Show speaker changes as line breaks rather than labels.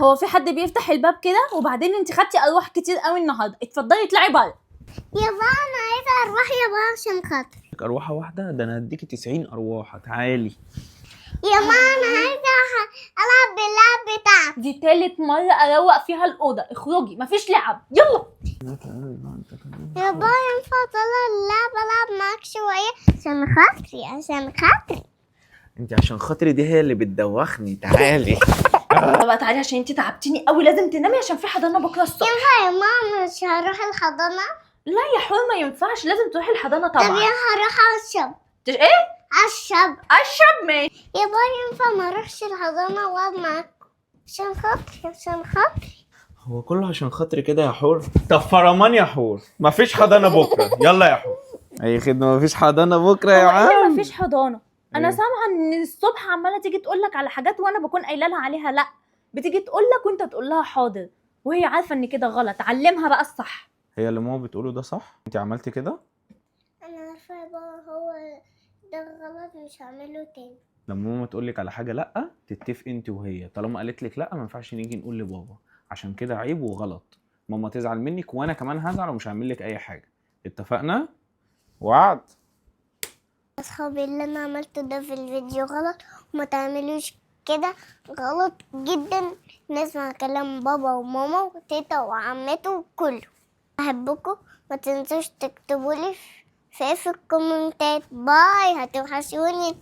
هو في حد بيفتح الباب كده؟ وبعدين انت خدتي ارواح كتير قوي النهارده، اتفضلي اطلعي بره.
يا بابا انا عايزه اروح يا بابا عشان خاطر.
أروحة واحدة؟ ده أنا هديكي 90 أرواحة، تعالي.
يا ماما انا عايزه العب باللعب بتاعتي.
دي تالت مره اروق فيها الاوضه، اخرجي مفيش لعب يلا.
يا بابا ينفع اطلع اللعب العب معاك شويه عشان خاطري عشان خاطري.
انت عشان خاطري دي هي اللي بتدوخني، تعالي.
بقى تعالي عشان انت تعبتيني قوي، لازم تنامي عشان في حضانه بكره الصبح.
ينفع يا ماما مش هروح الحضانه؟
لا يا حور ما ينفعش، لازم تروحي الحضانه
طب
طبعا.
يا هروح اشرب.
ايه؟ اشرب ماشي.
يا بابا ينفع ما اروحش الحضانه واقعد معاك عشان خاطري عشان خاطري؟
هو كله عشان خاطري كده يا حور؟ طب فرمان يا حور، مفيش حضانة بكرة. يلا يا حور. أي خدمة، مفيش حضانة بكرة يا
هو ايه
عم.
مفيش حضانه؟ انا
إيه؟
سامعه ان الصبح عماله تيجي تقول لك على حاجات وانا بكون قايله لها عليها لا، بتيجي تقول لك وانت تقول لها حاضر، وهي عارفه ان كده غلط. علمها بقى الصح.
هي اللي ماما بتقوله ده صح؟ انت عملتي كده؟
انا عارفه يا بابا هو ده غلط مش هعمله تاني.
لما ماما تقول لك على حاجة لأ، تتفقي انت وهي، طالما قالت لك لأ ما ينفعش نيجي نقول لبابا، عشان كده عيب وغلط. ماما تزعل منك وانا كمان هزعل ومش هعمل لك اي حاجة. اتفقنا؟ وعد.
اصحابي اللي انا عملته ده في الفيديو غلط وما تعملوش كده، غلط جدا. نسمع كلام بابا وماما وتيتا وعمته وكله. بحبكم، ما تنسوش تكتبوا لي في الكومنتات. باي، هتوحشوني.